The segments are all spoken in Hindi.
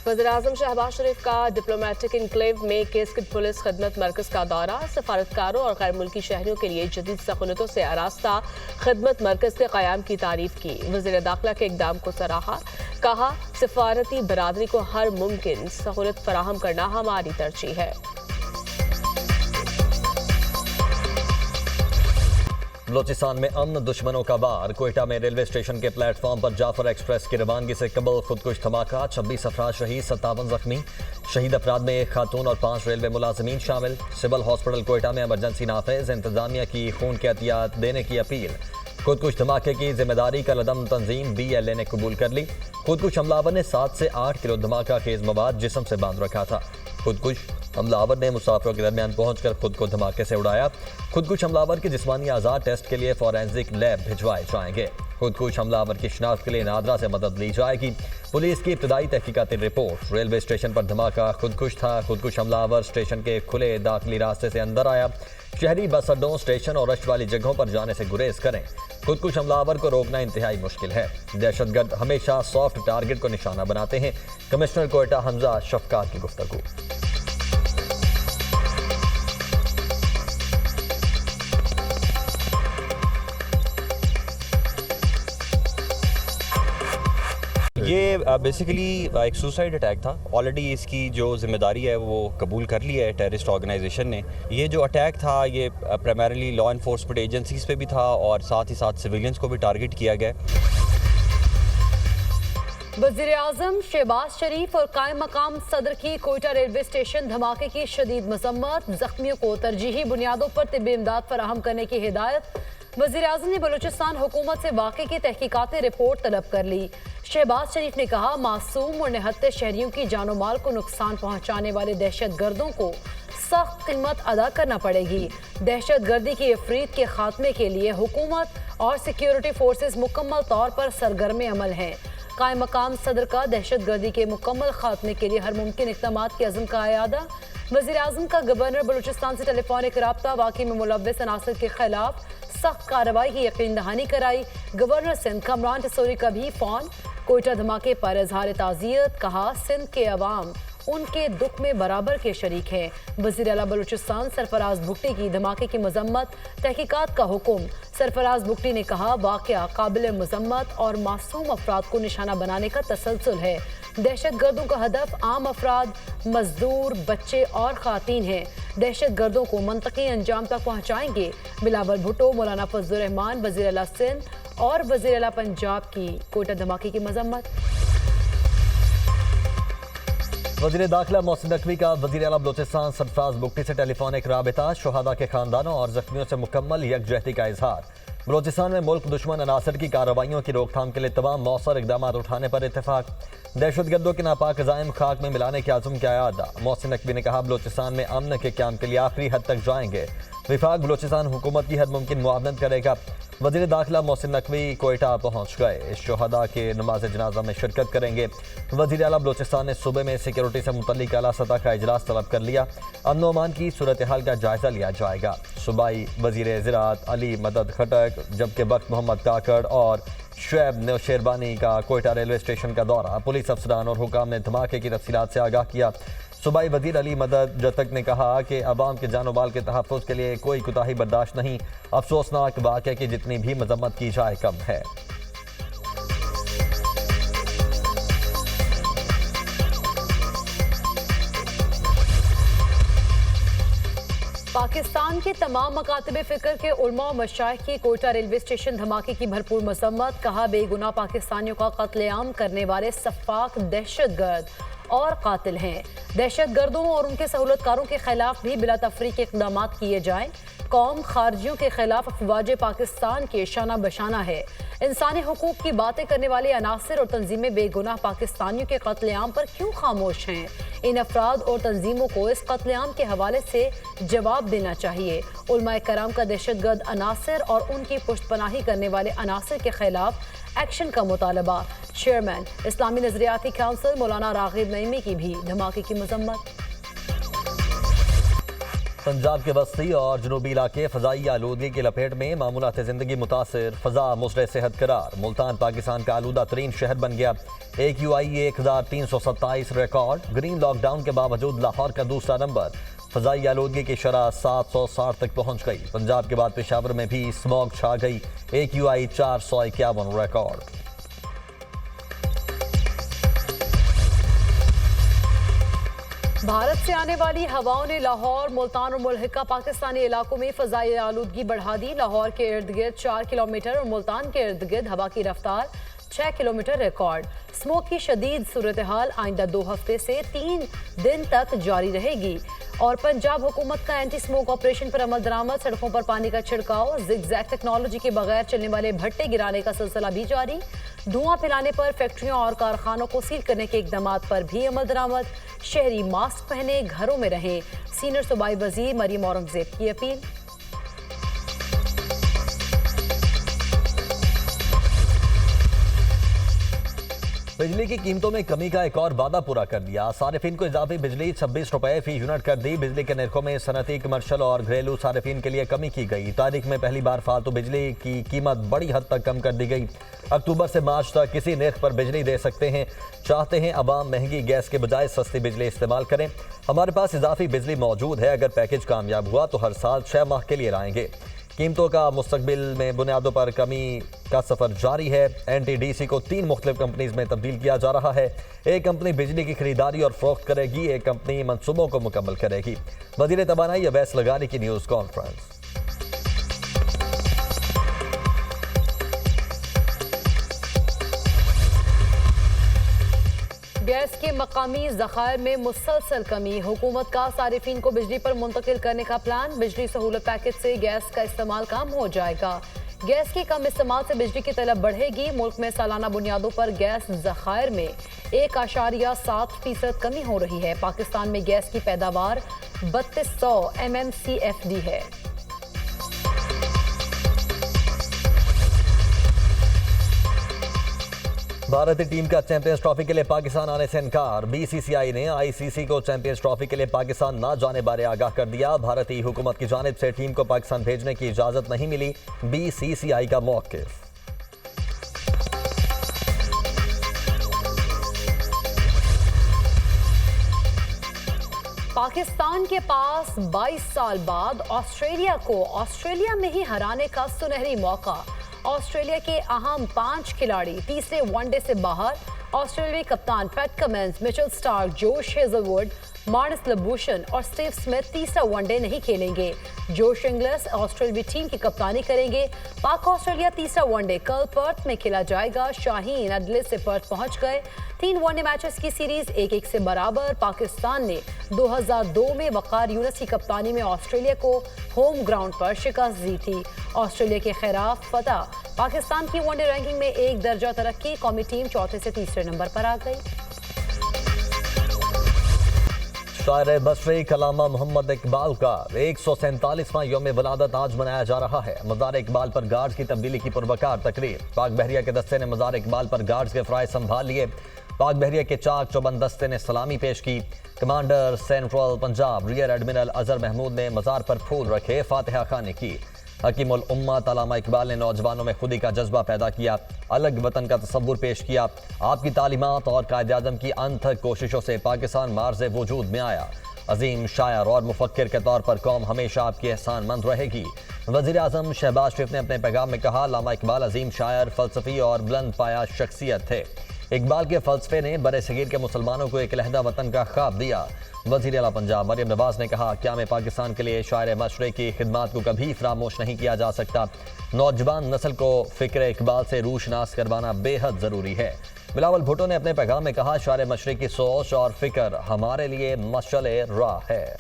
वज़ीर-ए-आज़म शहबाज शरीफ का डिप्लोमेटिक इनक्लेव में केसकिट पुलिस खिदमत मरकज का दौरा। सफारतकारों और गैर मुल्की शहरियों के लिए जदीद सहूलतों से आरास्ता खिदमत मरकज के क़याम की तारीफ की। वज़ीर दाखिला के इक़दाम को सराहा। कहा, सफारती बरादरी को हर मुमकिन सहूलत फराहम करना हमारी तरजीह है। बलोचिस्तान में अमन दुश्मनों का वार। कोयटा में रेलवे स्टेशन के प्लेटफॉर्म पर जाफर एक्सप्रेस की रवानगी से कबल खुदकुश धमाका। 26 अफराद शहीद, 57 जख्मी। शहीद अफराद में एक खातून और 5 रेलवे मुलाजमीन शामिल। सिविल हॉस्पिटल कोयटा में इमरजेंसी नाफिज। इंतजामिया की खून की एहतियात देने की अपील। खुदकुश धमाके की जिम्मेदारी का लदम तंजीम BLA ने कबूल कर ली। खुदकुश हमलावर ने 7 से 8 किलो धमाका खेज मवाद जिस्म से बांध रखा था। खुदकुश हमलावर ने मुसाफिरों के दरमियान पहुंचकर खुद को धमाके से उड़ाया। खुदकुश हमलावर के जिस्मानी आज़ाद टेस्ट के लिए फॉरेंसिक लैब भिजवाए जाएंगे। खुदकुश हमलावर की शिनाख्त के लिए नादरा से मदद ली जाएगी। पुलिस की इब्तदाई तहकीकाती रिपोर्ट। रेलवे स्टेशन पर धमाका खुदकुश था। खुदकुश हमलावर स्टेशन के खुले दाखिली रास्ते से अंदर आया। शहरी बस अड्डों, स्टेशन और रश वाली जगहों पर जाने से गुरेज करें। खुदकुश हमलावर को रोकना इंतहाई मुश्किल है। दहशतगर्द हमेशा सॉफ्ट टारगेट को निशाना बनाते हैं। कमिश्नर कोयटा हमजा शफकात की गुफ्तगू। ये बेसिकली एक सुसाइड अटैक था। ऑलरेडी इसकी जो जिम्मेदारी है वो कबूल कर ली है टेररिस्ट ऑर्गेनाइजेशन ने। ये जो अटैक था ये प्राइमरीली लॉ एनफोर्समेंट एजेंसीज पे भी था और साथ ही साथ सिविलियंस को भी टारगेट किया गया। वज़ीर-ए-आज़म शहबाज शरीफ और कायम मकाम सदर की कोयटा रेलवे स्टेशन धमाके की शदीद मजम्मत। जख्मियों को तरजीही बुनियादों पर तिब्बी इमदाद फराहम करने की हिदायत। वज़ीर-ए-आज़म ने बलूचिस्तान हुकूमत से वाक़े की तहकीकाती रिपोर्ट तलब कर ली। शहबाज शरीफ ने कहा, मासूम और निहत्ते शहरियों की जानो माल को नुकसान पहुँचाने वाले दहशत गर्दों को सख्त कीमत अदा करना पड़ेगी। दहशत गर्दी की अफरीद के खात्मे के लिए हुकूमत और सिक्योरिटी फोर्सेस मुकम्मल तौर पर सरगर्म अमल हैं। कायम मकाम सदर का दहशत गर्दी के मुकम्मल खात्मे के लिए हर मुमकिन इक़दामात के अज़्म का अयादा। वज़ीर-ए-आज़म का गवर्नर बलूचिस्तान से टेलीफोनिक रब्ता। वाक़ई में मुलव्वस अनासर के खिलाफ सख्त कार्रवाई की यकीन दहानी कराई। गवर्नर सिंध कमरान टसोरी का भी फ़ोन। कोयटा धमाके पर इजहार ताज़ियत। कहा, सिंध के अवाम उनके दुख में बराबर के शरीक हैं। वज़ीर आला बलूचिस्तान सरफराज भुट्टी की धमाके की मजम्मत। तहकीकात का हुक्म। सरफराज भुट्टी ने कहा, वाक़या काबिल मजम्मत और मासूम अफराद को निशाना बनाने का तसलसल है। दहशत गर्दों का हदफ आम अफराद, मजदूर, बच्चे और खातीन हैं। दहशत गर्दों को मंतकी अंजाम तक पहुँचाएंगे। बिलावल भुट्टो, मौलाना फजलुर रहमान, वज़ीर आला सिंध और वज़ीर आला पंजाब की कोयटा धमाके की मजम्मत। वज़ीर दाखिला मोहसिन नकवी का वज़ीर आला बलूचिस्तान सरफराज भुट्टी से टेलीफोनिक राबिता। शुहदा के खानदानों और जख्मियों से मुकम्मल यकजहती का इजहार। बलूचिस्तान में मुल्क दुश्मन अनासर की कार्रवाइयों की रोकथाम के लिए तमाम मौसर इकदाम उठाने पर इतफाक। दहशत गर्दों के नापाक अज़ाइम खाक में मिलाने के आज़म का अयादा। मोहसिन नकवी ने कहा, बलूचिस्तान में अमन के क़याम के लिए आखिरी हद तक जाएंगे। विफाक बलूचिस्तान हुकूमत की हर मुमकिन मुआवनत करेगा। वज़ीर दाखिला मोहसिन नकवी कोयटा पहुँच गए। शुहदा के नमाज जनाजा में शिरकत करेंगे। वज़ीर आला बलूचिस्तान ने सूबे में सिक्योरिटी से मुतल्लिक आला सतह का इजलास तलब कर लिया। अमन व अमान की सूरत हाल का जायजा लिया जाएगा। सूबाई वज़ीर ज़राअत अली मदद खटक, जबकि वक्त मोहम्मद काकड़ और शुएब शेरबानी का कोयटा रेलवे स्टेशन का दौरा। पुलिस अफसरान और हुकाम ने धमाके की तफसीलात से आगाह किया। सूबाई वज़ीर अली मदद जतक ने कहा कि अवाम के जानो माल के तहफ़्फ़ुज़ के लिए कोई कोताही बर्दाश्त नहीं। अफसोसनाक वाक़या की जितनी भी मजम्मत की जाए कम है। पाकिस्तान के तमाम मकातबे फ़िक्र के उलमा और मशाइख की कोयटा रेलवे स्टेशन धमाके की भरपूर मजम्मत। कहा, बेगुनाह पाकिस्तानियों का कत्लेआम करने वाले सफ़ाक दहशतगर्द और कातिल हैं। दहशत गर्दों और उनके सहूलतकारों के खिलाफ भी बिला तफरीक इक़दाम किए जाएँ। कौम खारजियों के खिलाफ अफवाज पाकिस्तान के शाना बशाना है। इंसानी हुकूक की बातें करने वाले अनासर और तंजीमें बेगुनाह पाकिस्तानियों के कत्लेआम पर क्यों खामोश हैं? इन अफराद और तंजीमों को इस कत्लेआम के हवाले से जवाब देना चाहिए। उलमाए कराम का दहशतगर्द अनासर और उनकी पुष्टपनाही करने वाले अनासर के खिलाफ एक्शन का मुतालबा। चेयरमैन इस्लामी नजरियाती काउंसिल मौलाना रागिब नईमी की भी धमाके की मजम्मत। पंजाब के वस्ती और जनूबी इलाके फ़ज़ाई आलूदगी की लपेट में, मामूलात ज़िंदगी मुतासिर, फ़ज़ा मुसरे सेहत करार। मुल्तान पाकिस्तान का आलूदा तरीन शहर बन गया। AQI 1327 record. ग्रीन लॉकडाउन के बावजूद लाहौर का दूसरा नंबर। फ़ज़ाई आलूदगी की शरह 760 तक पहुँच गई। पंजाब के बाद पेशावर में भी स्मॉग छा गई। AQI 451 record. भारत से आने वाली हवाओं ने लाहौर, मुल्तान और मुल्हिका पाकिस्तानी इलाकों में फ़ज़ाई आलूदगी बढ़ा दी। लाहौर के इर्द गिर्द 4 किलोमीटर और मुल्तान के इर्द गिर्द हवा की रफ्तार 6 किलोमीटर रिकॉर्ड। स्मोक की शदीद सूरत हाल आइंदा 2 हफ्ते से 3 दिन तक जारी रहेगी। और पंजाब हुकूमत का एंटी स्मोक ऑपरेशन पर अमल दरामद। सड़कों पर पानी का छिड़काव, जिगजैग टेक्नोलॉजी के बगैर चलने वाले भट्टे गिराने का सिलसिला भी जारी। धुआं फैलाने पर फैक्ट्रियों और कारखानों को सील करने के इकदाम पर भी अमल दरामद। शहरी मास्क पहने घरों में रहें, सीनियर सूबाई वजीर मरीम औरंगजेब की अपील। बिजली की कीमतों में कमी का एक और वादा पूरा कर दिया। सारिफिन को इजाफी बिजली 26 रुपए फी यूनिट कर दी। बिजली के निर्खों में सनती, कमर्शल और घरेलू सारिफिन के लिए कमी की गई। तारीख में पहली बार फालतू बिजली की कीमत बड़ी हद तक कम कर दी गई। अक्टूबर से मार्च तक किसी निर्ख पर बिजली दे सकते हैं। चाहते हैं अवाम महंगी गैस के बजाय सस्ती बिजली इस्तेमाल करें। हमारे पास इजाफी बिजली मौजूद है। अगर पैकेज कामयाब हुआ तो हर साल 6 माह के लिए लाएंगे। कीमतों का मुस्तकबिल में बुनियादों पर कमी का सफर जारी है। NTDC को 3 मुख्तलिफ कंपनीज में तब्दील किया जा रहा है। एक कंपनी बिजली की खरीदारी और फरोख्त करेगी, एक कंपनी मंसूबों को मुकम्मल करेगी। वजीर तवानाई अवैस लगानी की न्यूज़ कॉन्फ्रेंस। गैस के मकामी ज़खायर में मुसलसल कमी। हुकूमत का सारिफिन को बिजली पर मुंतकिल करने का प्लान। बिजली सहूलत पैकेज से गैस का इस्तेमाल कम हो जाएगा। गैस के कम इस्तेमाल से बिजली की तलब बढ़ेगी। मुल्क में सालाना बुनियादों पर गैस ज़खायर में 1.7% कमी हो रही है। पाकिस्तान में गैस की पैदावार 3200 MMCFD है। भारतीय टीम का चैंपियंस ट्रॉफी के लिए पाकिस्तान आने से इनकार। BCCI ने ICC को चैंपियंस ट्रॉफी के लिए पाकिस्तान ना जाने बारे आगाह कर दिया। भारतीय हुकूमत की जानिब से टीम को पाकिस्तान भेजने की इजाजत नहीं मिली। BCCI का मौक़िफ़। पाकिस्तान के पास 22 साल बाद ऑस्ट्रेलिया को ऑस्ट्रेलिया में ही हराने का सुनहरी मौका। ऑस्ट्रेलिया के अहम 5 खिलाड़ी तीसरे वनडे से बाहर। ऑस्ट्रेलियाई कप्तान Pat Cummins, Mitchell Starc, Josh Hazlewood, Marnus Labuschagne और स्टीव स्मिथ तीसरा वनडे नहीं खेलेंगे। जोश इंग्लिस ऑस्ट्रेलियाई टीम की कप्तानी करेंगे। पाक ऑस्ट्रेलिया तीसरा वनडे कल पर्थ में खेला जाएगा। शाहीन एडिलेड से पर्थ पहुंच गए। 3 वनडे मैचेस की सीरीज 1-1 से बराबर। पाकिस्तान ने 2002 में वकार यूनुस की कप्तानी में ऑस्ट्रेलिया को होम ग्राउंड पर शिकस्त दी थी। ऑस्ट्रेलिया के खिलाफ फतह। पाकिस्तान की वनडे रैंकिंग में 1 दर्जा तरक्की। कौमी टीम चौथे से तीसरे नंबर पर आ गई। शायर बसरी कलामा मोहम्मद इकबाल का 147वां यौम वलादत आज मनाया जा रहा है। मज़ार इकबाल पर गार्ड्स की तब्दीली की पुरवकार तकरीर। पाक बहरिया के दस्ते ने मज़ार इकबाल पर गार्ड्स के फ़राइज़ संभाल लिए। पाक बहरिया के चाक चौबंद दस्ते ने सलामी पेश की। Commander central Punjab rear admiral Azhar Mahmood ने मज़ार पर फूल रखे, फातिहा खानी की। हकीमुल उम्मत अल्लामा इकबाल ने नौजवानों में खुदी का जज्बा पैदा किया, अलग वतन का तसव्वुर पेश किया। आपकी तालीमात और कायद आज़म की अनथक कोशिशों से पाकिस्तान मार्ज़ वजूद में आया। अजीम शायर और मुफक्किर के तौर पर कौम हमेशा आपकी एहसानमंद रहेगी। वज़ीर आज़म शहबाज शरीफ ने अपने पैगाम में कहा, अल्लामा इकबाल अजीम शायर, फ़लसफ़ी और बुलंद पाया शख्सियत थे। इकबाल के फ़लसफ़े ने बरे सगीर के मुसलमानों को एक अलहदा वतन का ख्वाब दिया। वज़ीर आला पंजाब मरियम नवाज़ ने कहा, क़याम पाकिस्तान के लिए शायर मशरक़ की खिदमात को कभी फरामोश नहीं किया जा सकता। नौजवान नस्ल को फ़िक्र इकबाल से रूशनास करवाना बेहद ज़रूरी है। बिलावल भुट्टो ने अपने पैगाम में कहा, शायर मशरक़ की सोच और फ़िक्र हमारे लिए मशअले राह है।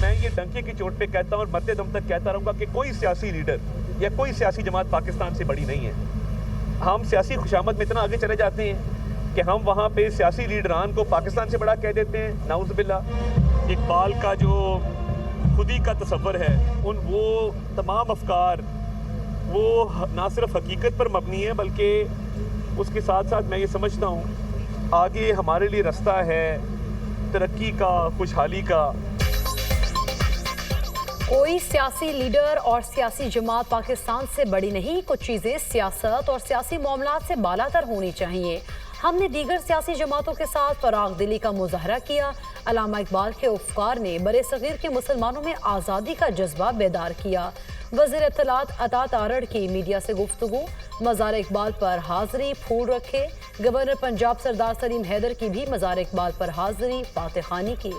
मैं ये डंके की चोट पे कहता हूँ और मरते दम तक कहता रहूँगा कि कोई सियासी लीडर या कोई सियासी जमात पाकिस्तान से बड़ी नहीं है। हम सियासी खुशामद में इतना आगे चले जाते हैं कि हम वहाँ पे सियासी लीडरान को पाकिस्तान से बड़ा कह देते हैं। नाउज़ुबिल्लाह। इकबाल का जो खुदी का तसव्वुर है, वो तमाम अफकार वो ना सिर्फ हकीकत पर मबनी है बल्कि उसके साथ साथ मैं ये समझता हूँ आगे हमारे लिए रास्ता है तरक्की का, खुशहाली का। कोई सियासी लीडर और सियासी जमात पाकिस्तान से बड़ी नहीं। कुछ चीज़ें सियासत और सियासी मामलात से बालातर होनी चाहिए। हमने दीगर सियासी जमातों के साथ फराग दिली का मुजाहरा किया। अल्लामा इकबाल के अफकार ने बरे सगीर के मुसलमानों में आज़ादी का जज्बा बेदार किया। वज़ीर इत्तलात अता तारड़ की मीडिया से गुफ्तगू। मज़ार इकबाल पर हाज़री, फूल रखे। गवर्नर पंजाब सरदार सलीम हैदर की भी मज़ार इकबाल पर हाज़री, फातिहानी की।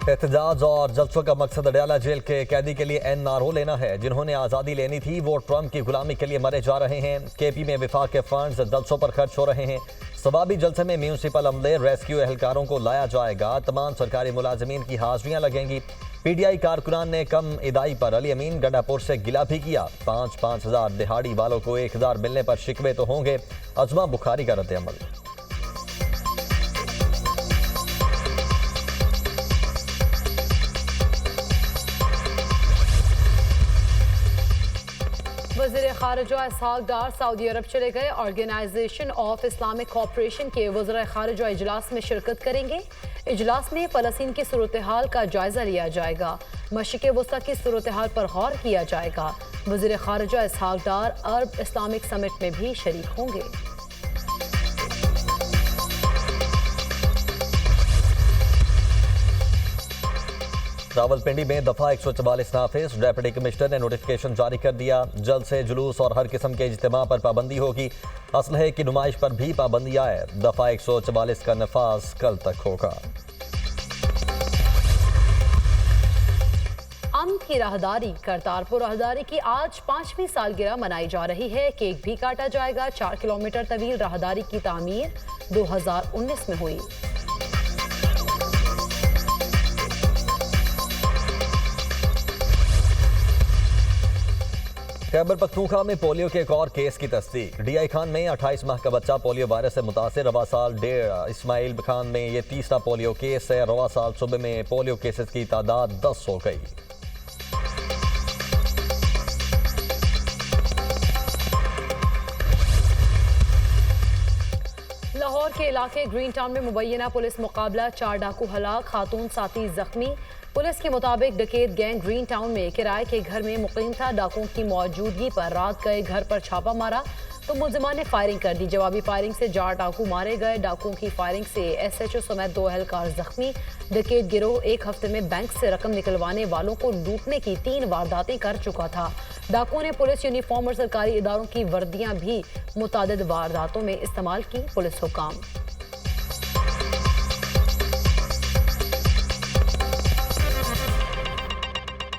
एहतजाज और जलसों का मकसद अडयाला जेल के कैदी के लिए NRO लेना है। जिन्होंने आज़ादी लेनी थी वो ट्रम्प की गुलामी के लिए मरे जा रहे हैं। KP में विफाक के फंड्स जलसों पर खर्च हो रहे हैं। सवाबी जलसे में म्यूनसिपल अमले, रेस्क्यू एहलकारों को लाया जाएगा। तमाम सरकारी मुलाजमीन की हाजिरियां लगेंगी। PTI कारकुनान ने कम इदाई पर अली अमीन गंडापुर से गिला भी किया। 5-5 हज़ार दिहाड़ी वालों को 1000 मिलने पर शिकवे तो होंगे। अजमा बुखारी का रद्द अमल। वज़ीर ख़ारिजा इसहाक़ डार सऊदी अरब चले गए। ऑर्गेनाइजेशन ऑफ इस्लामिक कोऑपरेशन के वज़ीर ख़ारिजा इजलास में शिरकत करेंगे। इजलास में फ़लस्तीन की सूरत हाल का जायज़ा लिया जाएगा। मशरिक़ वस्ता की सूरत हाल पर गौर किया जाएगा। वज़ीर ख़ारिजा इसहाक़ डार अरब इस्लामिक समिट में भी शरीक होंगे। रावलपिंडी में दफा 144 नाफिज। डेप्यूटी कमिश्नर ने नोटिफिकेशन जारी कर दिया। जल्द से जुलूस और हर किस्म के इज्तिमा पर पाबंदी होगी। असलहे की नुमाइश पर भी पाबंदी आए। दफा 144 का नफाज कल तक होगा। अमन की राहदारी। करतारपुर राहदारी की आज 5वीं सालगिरह मनाई जा रही है। केक भी काटा जाएगा। 4 किलोमीटर तवील राहदारी की तामीर 2019 में हुई। खैबर पख्तूनख्वा में पोलियो के एक और केस की तस्दीक। DI खान में 28 माह का बच्चा पोलियो वायरस से मुतासिर। रवा साल 1.5 इस्माइल खान में ये तीसरा पोलियो केस है। रवा साल सूबे में पोलियो केसेस की तादाद 10 हो गई। लाहौर के इलाके ग्रीन टाउन में मुबैना पुलिस मुकाबला। 4 डाकू हलाक, खातून साथी जख्मी। पुलिस के मुताबिक डकैत गैंग ग्रीन टाउन में किराए के घर में मुकीम था। डाकुओं की मौजूदगी पर रात गए घर पर छापा मारा तो मुलजिमान ने फायरिंग कर दी। जवाबी फायरिंग से 4 डाकू मारे गए। डाकुओं की फायरिंग से SHO समेत 2 एहलकार जख्मी। डकैत गिरोह एक हफ्ते में बैंक से रकम निकलवाने वालों को लूटने की 3 वारदातें कर चुका था। डाकुओं ने पुलिस यूनिफॉर्म और सरकारी इदारों की वर्दियां भी मुतादिद वारदातों में इस्तेमाल की। पुलिस हुकाम